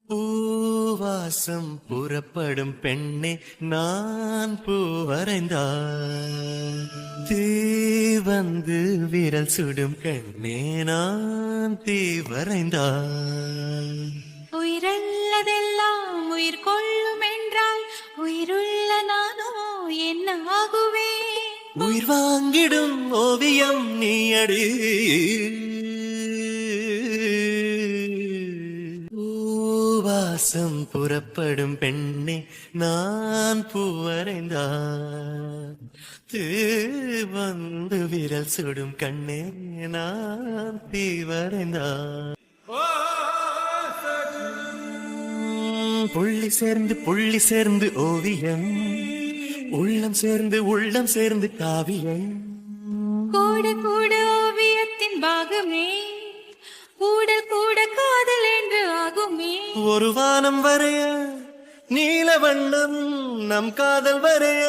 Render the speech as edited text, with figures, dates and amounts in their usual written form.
பூவாசம் புறப்படும் பெண்ணே நான் பூ வரைந்தால் தீ வந்து விரல் சுடும் கண்ணே நான் தீ வரைந்தால் உயிரல்லதெல்லாம் உயிர் கொள்ளும் என்றால் உயிருள்ள நானோ என்ன ஆகுவேன்? உயிர் வாங்கிடும் ஓவியம் நீ அடி. பூவாசம் புறப்படும் பெண்ணே நான் பூ வரைந்தால் தீ வந்து விரல் சுடும் கண்ணே நான் தீ வரைந்தால் புள்ளி சேர்ந்து ஓவியம், உள்ளம் சேர்ந்து காவியம். கூட கூட ஓவியத்தின் பாகமே, கூட கூட காதல் என்று ஆகுமே. ஒரு வானம் வரைய நீல வண்ணம் நம் காதல் வரைய